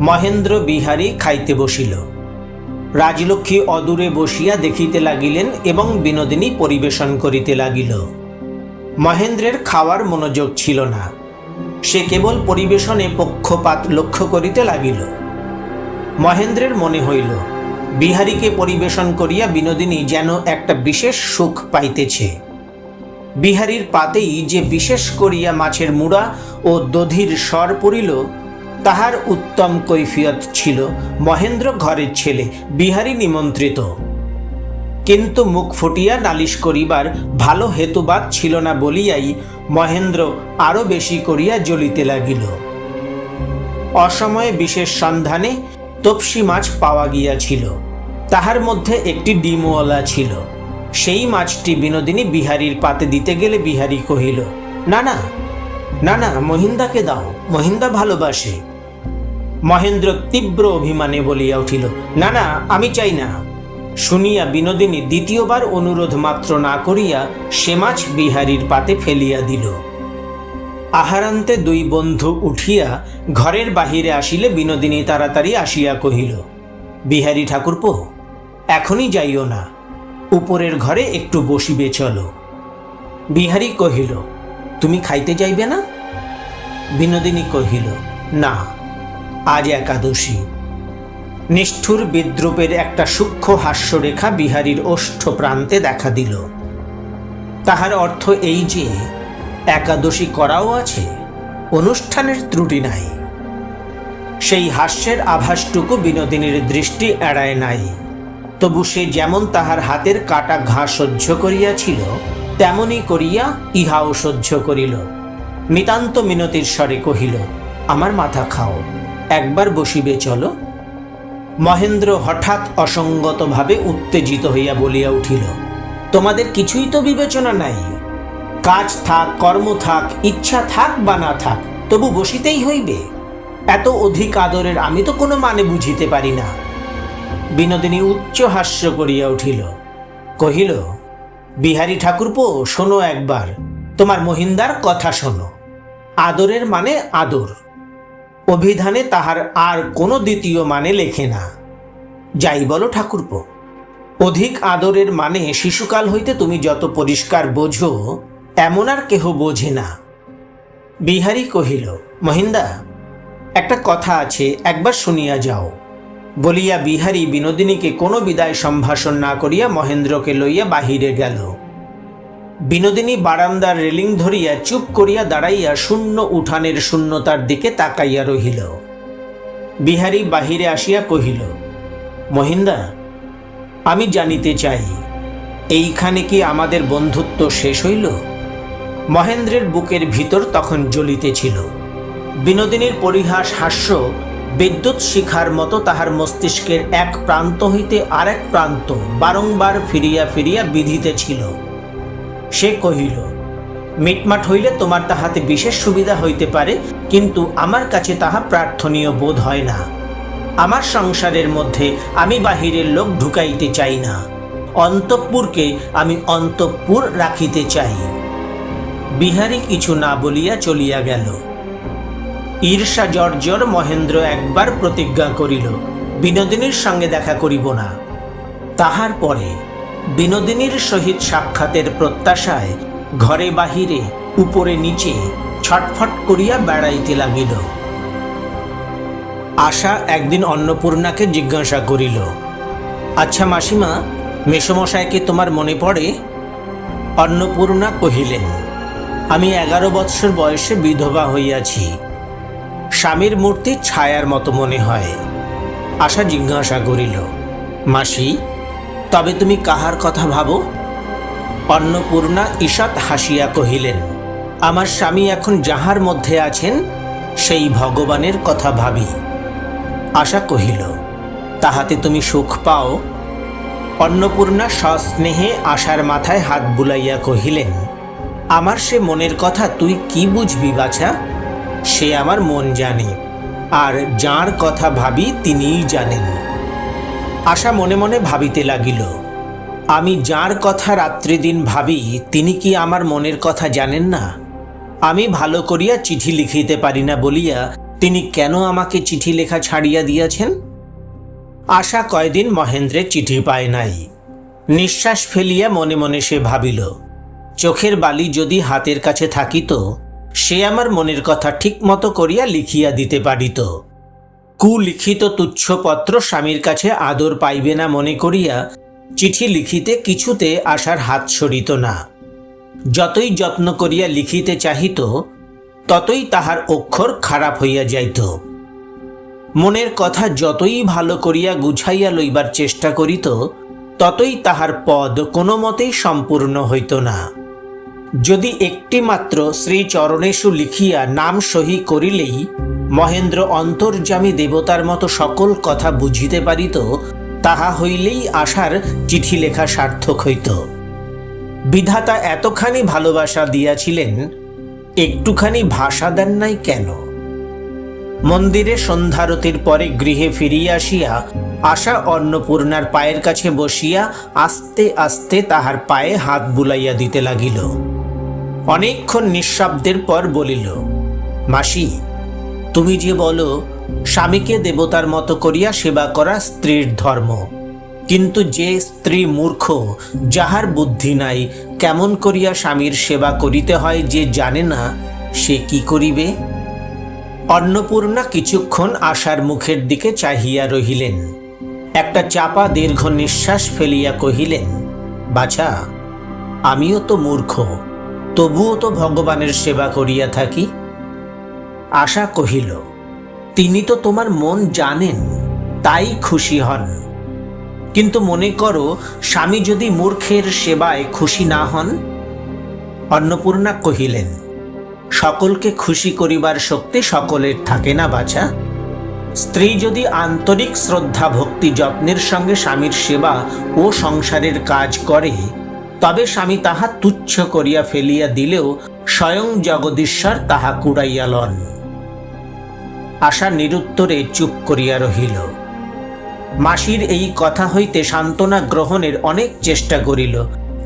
মহেন্দ্র বিহারী খাইতে বসিল। রাজলক্ষ্মী অদূরে বসিয়া দেখিতে লাগিলেন এবং বিনোদিনী পরিবেশন করিতে লাগিল। মহেন্দ্রের খাওয়ার মনোযোগ ছিল না, সে কেবল পরিবেশনে পক্ষপাত লক্ষ্য করিতে লাগিল। মহেন্দ্রের মনে হইল বিহারীকে পরিবেশন করিয়া বিনোদিনী যেন একটা বিশেষ সুখ পাইতেছে। বিহারীর পাতেই যে বিশেষ করিয়া মাছের মুড়া ও দধির স্বর পড়িল, তাহার উত্তম কৈফিয়ত ছিল মহেন্দ্র ঘরের ছেলে, বিহারী নিমন্ত্রিত। কিন্তু মুখ ফুটিয়া নালিশ করিবার ভালো হেতুবাদ ছিল না বলিয়াই মহেন্দ্র আরো বেশি করিয়া জ্বলিতে লাগিল। অসময়ে বিশেষ সন্ধানে তপসী মাছ পাওয়া গিয়াছিল। তাহার মধ্যে একটি ডিমওয়ালা ছিল। সেই মাছটি বিনোদিনী বিহারীর পাতে দিতে গেলে বিহারী কহিল, না না না না, মহিন্দাকে দাও, মহিন্দা ভালোবাসে। মহেন্দ্র তীব্র অভিমানে বলিয়া উঠিল, না না, আমি চাই না। শুনিয়া বিনোদিনী দ্বিতীয়বার অনুরোধ মাত্র না করিয়া সে মাছ বিহারীর পাতে ফেলিয়া দিল। আহারান্তে দুই বন্ধু উঠিয়া ঘরের বাহিরে আসিলে বিনোদিনী তাড়াতাড়ি আসিয়া কহিল, বিহারী ঠাকুরপো, এখনই যাইও না, উপরের ঘরে একটু বসিবে চলো। বিহারী কহিল, তুমি খাইতে যাইবে না? বিনোদিনী কহিল, না, আজ একাদশী। নিষ্ঠুর বিদ্রুপের একটা সূক্ষ্ম হাস্যরেখা বিহারীর ওষ্ঠ প্রান্তে দেখা দিল। তাহার অর্থ এই যে একাদশী করাও আছে, অনুষ্ঠানের ত্রুটি নাই। সেই হাস্যের আভাসটুকু বিনোদিনীর দৃষ্টি এড়ায় নাই। তবু সে যেমন তাহার হাতের কাটা ঘা সহ্য করিয়াছিল, তেমনি করিয়া ইহাও সহ্য করিল। নিতান্ত মিনতির স্বরে কহিল, আমার মাথা খাও, একবার বসিবে চলো। মহেন্দ্র হঠাৎ অসঙ্গতভাবে উত্তেজিত হইয়া বলিয়া উঠিল, তোমাদের কিছুই তো বিবেচনা নাই। কাজ থাক, কর্ম থাক, ইচ্ছা থাক বা না থাক, তবু বসিতেই হইবে। এত অধিক আদরের আমি তো কোনো মানে বুঝিতে পারি না। বিনোদিনী উচ্চ হাস্য করিয়া উঠিল, কহিল, বিহারী ঠাকুরপো, শোনো একবার, তোমার মহিন্দার কথা শোনো। আদরের মানে আদর, অভিধানে তাহার আর কোনো দ্বিতীয় মানে লেখে না। যাই বলো ঠাকুরপো, অধিক আদরের মানে শিশুকাল হইতে তুমি যত পরিষ্কার বোঝো, এমন আর কেহ বোঝে না। বিহারী কহিল, মহিন্দা, একটা কথা আছে, একবার শুনিয়া যাও। বলিয়া বিহারী বিনোদিনীকে কোনো বিদায় সম্ভাষণ না করিয়া মহেন্দ্রকে লইয়া বাহিরে গেল। বিনোদিনী বারান্দার রেলিং ধরিয়া চুপ করিয়া দাঁড়াইয়া শূন্য উঠানের শূন্যতার দিকে তাকাইয়া রহিল। বিহারী বাহিরে আসিয়া কহিল, মহিন্দা, আমি জানিতে চাই, এইখানে কি আমাদের বন্ধুত্ব শেষ হইল? মহেন্দ্রের বুকের ভিতর তখন জ্বলিতেছিল। বিনোদিনীর পরিহাস হাস্য বিদ্যুৎ শিখার মতো তাহার মস্তিষ্কের এক প্রান্ত হইতে আরেক প্রান্ত বারংবার ফিরিয়া ফিরিয়া বিঁধিতেছিল। সে কহিল, মিটমাট হইলে তোমার তাহাতে বিশেষ সুবিধা হইতে পারে, কিন্তু আমার কাছে তাহা প্রার্থনীয় বোধ হয় না। আমার সংসারের মধ্যে আমি বাহিরের লোক ঢুকাইতে চাই না। অন্তঃপুরকে আমি অন্তঃপুর রাখিতে চাই। বিহারী কিছু না বলিয়া চলিয়া গেল। ঈর্ষা জর্জর মহেন্দ্র একবার প্রতিজ্ঞা করিল, বিনোদিনীর সঙ্গে দেখা করিব না। তাহার পরে বিনোদিনীর সহিত সাক্ষাতের প্রত্যাশায় ঘরে বাহিরে উপরে নিচে ছটফট করিয়া বেড়াইতে লাগিল। আশা একদিন অন্নপূর্ণাকে জিজ্ঞাসা করিল, আচ্ছা মাসিমা, মেসোমশাইকে তোমার মনে পড়ে? অন্নপূর্ণা কহিলেন, আমি 11 বৎসর বয়সে বিধবা হইয়াছি, স্বামীর মূর্তি ছায়ার মতো মনে হয়। আশা জিজ্ঞাসা করিল, মাসি, তবে তুমি কাহার কথা ভাবো? অন্নপূর্ণা ঈষৎ হাসিয়া কহিলেন, আমার স্বামী এখন যাহার মধ্যে আছেন সেই ভগবানের কথা ভাবি। আশা কহিল, তাহাতে তুমি সুখ পাও? অন্নপূর্ণা সস্নেহে আশার মাথায় হাত বুলাইয়া কহিলেন, আমার সে মনের কথা তুই কি বুঝবি বাছা? সে আমার মন জানে, আর যার কথা ভাবি তিনিই জানেন। আশা মনে মনে ভাবিতে লাগিল, আমি যার কথা রাত্রিদিন ভাবি তিনি কি আমার মনের কথা জানেন না? আমি ভালো করিয়া চিঠি লিখিতে পারি না বলিয়া তিনি কেন আমাকে চিঠি লেখা ছাড়িয়া দিয়াছেন? আশা কয়দিন মহেন্দ্রের চিঠি পায় নাই। নিঃশ্বাস ফেলিয়া মনে মনে সে ভাবিল, চোখের বালি যদি হাতের কাছে থাকিত, সে আমার মনের কথা ঠিক মতো করিয়া লিখিয়া দিতে পারিত। কুলিখিত তুচ্ছ পত্র স্বামীর কাছে আদর পাইবে না মনে করিয়া চিঠি লিখিতে কিছুতে আশার হাত সরিত না। যতই যত্ন করিয়া লিখিতে চাহিত, ততই তাহার অক্ষর খারাপ হইয়া যাইত। মনের কথা যতই ভালো করিয়া গুছাইয়া লইবার চেষ্টা করিত, ততই তাহার পদ কোনো মতেই সম্পূর্ণ হইত না। যদি একটি মাত্র শ্রীচরণেষু লিখিয়া নাম সহি করিলেই মহেন্দ্র অন্তর্যামী দেবতার মতো সকল কথা বুঝিতে পারিত, তাহা হইলেই আশার চিঠি লেখা সার্থক হইত। বিধাতা এতখানি ভালোবাসা দিয়াছিলেন, একটুখানি ভাষা দেন নাই কেন? মন্দিরে সন্ধ্যারতির পরে গৃহে ফিরিয়া আসিয়া আশা অন্নপূর্ণার পায়ের কাছে বসিয়া আস্তে আস্তে তাহার পায়ে হাত বুলাইয়া দিতে লাগিল। অনেকক্ষণ নিঃশব্দের পর বলিল, মাসি, তুমি যে বলো স্বামীকে দেবতার মতো করিয়া সেবা করা স্ত্রীর ধর্ম, কিন্তু যে স্ত্রী মূর্খ, যাহার বুদ্ধি নাই, কেমন করিয়া স্বামীর সেবা করিতে হয় যে জানে না, সে কি করিবে? অন্নপূর্ণা কিছুক্ষণ আশার মুখের দিকে চাহিয়া রহিলেন। একটা চাপা দীর্ঘ নিঃশ্বাস ফেলিয়া কহিলেন, বাছা, আমিও তো মূর্খ, তবুও তো ভগবানের সেবা করিয়া থাকি। আশা কহিল, তিনি তো তোমার মন জানেন, তাই খুশি হন। কিন্তু মনে করো, স্বামী যদি মূর্খের সেবায় খুশি না হন? অন্নপূর্ণা কহিলেন, সকলকে খুশি করিবার শক্তি সকলের থাকে না বাছা। স্ত্রী যদি আন্তরিক শ্রদ্ধা ভক্তি যত্নের সঙ্গে স্বামীর সেবা ও সংসারের কাজ করে, তবে স্বামী তাহা তুচ্ছ করিয়া ফেলিয়া দিলেও স্বয়ং জগদীশ্বর তাহা কুড়াইয়া লন। আশা নিরুত্তরে চুপ করিয়া রহিল। মাসির এই কথা হইতে সান্ত্বনা গ্রহণের অনেক চেষ্টা করিল,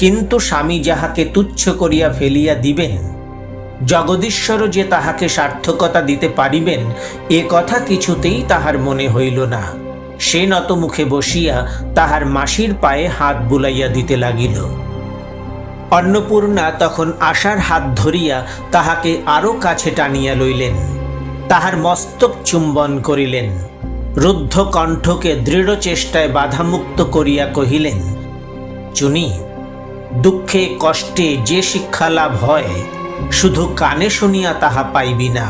কিন্তু স্বামী যাহাকে তুচ্ছ করিয়া ফেলিয়া দিবেন, জগদীশ্বরও যে তাহাকে সার্থকতা দিতে পারিবেন, এ কথা কিছুতেই তাহার মনে হইল না। সে নত মুখে বসিয়া তাহার মাসির পায়ে হাত বুলাইয়া দিতে লাগিল। অন্নপূর্ণা তখন আশার হাত ধরিয়া তাহাকে আরো কাছে টানিয়া লইলেন, তাহার মস্তক চুম্বন করিলেন, রুদ্ধ কণ্ঠকে দৃঢ় চেষ্টায় বাধামুক্ত করিয়া কহিলেন, চুনি, দুঃখে কষ্টে যে শিক্ষা লাভ হয়, শুধু কানে শুনিয়া তাহা পাইবি না।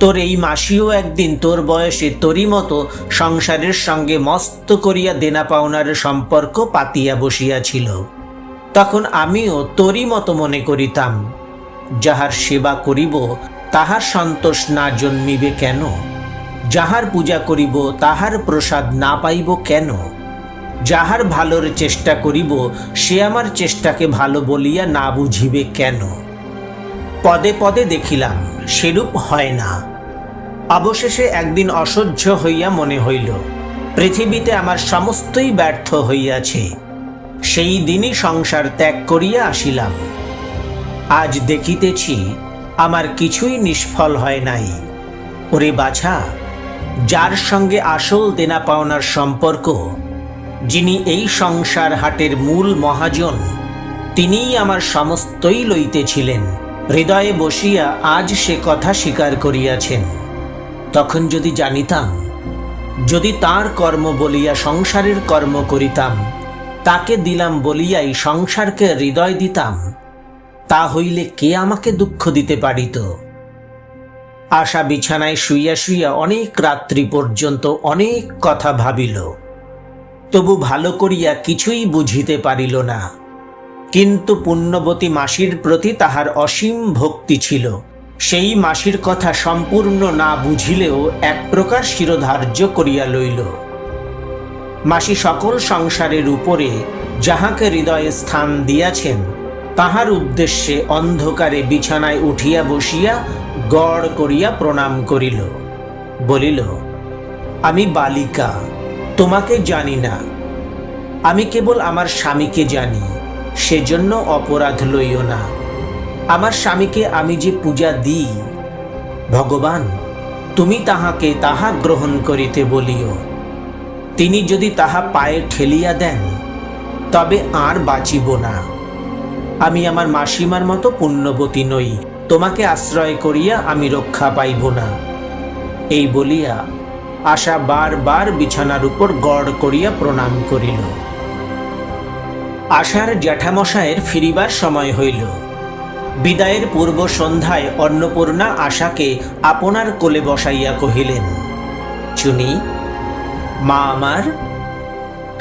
তোর এই মাসিও একদিন তোর বয়সে তোরই মতো সংসারের সঙ্গে মস্ত করিয়া দেনা পাওনার সম্পর্ক পাতিয়া বসিয়াছিল। তখন আমিও তোরই মতো মনে করিতাম, যাহার সেবা করিব তাহার সন্তোষ না জন্মিবে কেন? যাহার পূজা করিব তাহার প্রসাদ না পাইব কেন? যাহার ভালোর চেষ্টা করিব সে আমার চেষ্টাকে ভালো বলিয়া না বুঝিবে কেন? পদে পদে দেখিলাম সেরূপ হয় না। অবশেষে একদিন অসহ্য হইয়া মনে হইল, পৃথিবীতে আমার সমস্তই ব্যর্থ হইয়াছে। সেই দিনই সংসার ত্যাগ করিয়া আসিলাম। আজ দেখিতেছি আমার কিছুই নিষ্ফল হয় নাই। ওরে বাছা, যার সঙ্গে আসল দেনা পাওনার সম্পর্ক, যিনি এই সংসার হাটের মূল মহাজন, তিনিই আমার সমস্তই লইতেছিলেন। হৃদয়ে বসিয়া আজ সে কথা স্বীকার করিয়াছেন। তখন যদি জানিতাম, যদি তাঁর কর্ম বলিয়া সংসারের কর্ম করিতাম, তাকে দিলাম বলিয়াই সংসারকে হৃদয় দিতাম, তা হইলে কে আমাকে দুঃখ দিতে পারিত? আশা বিছানায় শুইয়া শুইয়া অনেক রাত্রি পর্যন্ত অনেক কথা ভাবিল, তবু ভালো করিয়া কিছুই বুঝিতে পারিল না। কিন্তু পুণ্যবতী মাসির প্রতি তাহার অসীম ভক্তি ছিল। সেই মাসির কথা সম্পূর্ণ না বুঝিলেও এক প্রকার শিরোধার্য করিয়া লইল। মাসি সকল সংসারের উপরে যাহাকে হৃদয়ে স্থান দিয়াছেন, তাহার উদ্দেশ্যে অন্ধকারে বিছানায় উঠিয়া বসিয়া গড় করিয়া প্রণাম করিল। বলিল, আমি বালিকা, তোমাকে জানি না। আমি কেবল আমার স্বামীকে জানি, সেজন্য অপরাধ লইও না। আমার স্বামীকে আমি যে পূজা দিই, ভগবান তুমি তাহাকে তাহা গ্রহণ করিতে বলিও। তিনি যদি তাহা পায়ে ঠেলিয়া দেন, তবে আর বাঁচিব না। আমি আমার মাসিমার মতো পুণ্যবতী নই, তোমাকে আশ্রয় করিয়া আমি রক্ষা পাইব না। এই বলিয়া আশা বারবার বিছানার উপর গড় করিয়া প্রণাম করিল। আশার জ্যাঠামশায়ের ফিরিবার সময় হইল। বিদায়ের পূর্ব সন্ধ্যায় অন্নপূর্ণা আশাকে আপনার কোলে বসাইয়া কহিলেন, চুনি, মা আমার,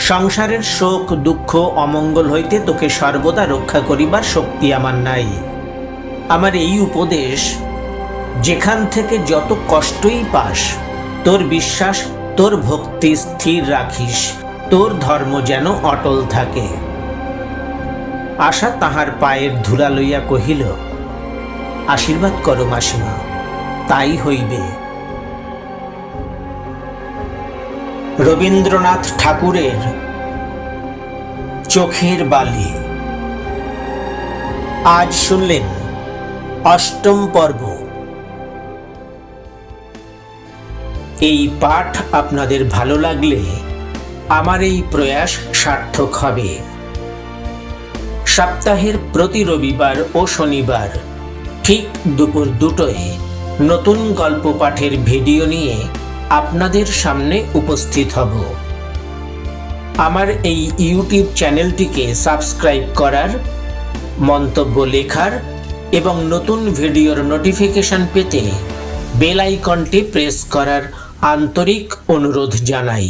সংসারের শোক দুঃখ অমঙ্গল হইতে তোকে সর্বদা রক্ষা করিবার শক্তি আমার নাই। আমার এই উপদেশ, যেখান থেকে যত কষ্টই পাস, তোর বিশ্বাস, তোর ভক্তি স্থির রাখিস, তোর ধর্ম যেন অটল থাকে। আশা তাহার পায়ের ধুলা লইয়া কহিল, আশীর্বাদ করো মাসিমা, তাই হইবে। রবীন্দ্রনাথ ঠাকুরের চোখের বালি। আজ শুনলেন অষ্টম পর্ব। এই পাঠ আপনাদের ভালো লাগলে আমার এই প্রয়াস সার্থক হবে। সপ্তাহের প্রতি রবিবার ও শনিবার ঠিক দুপুর 2টায় নতুন গল্প পাঠের ভিডিও নিয়ে আপনাদের সামনে উপস্থিত হব। আমার এই ইউটিউব চ্যানেলটিকে সাবস্ক্রাইব করার, মন্তব্য লেখার এবং নতুন ভিডিওর নোটিফিকেশন পেতে বেল আইকনটি প্রেস করার আন্তরিক অনুরোধ জানাই।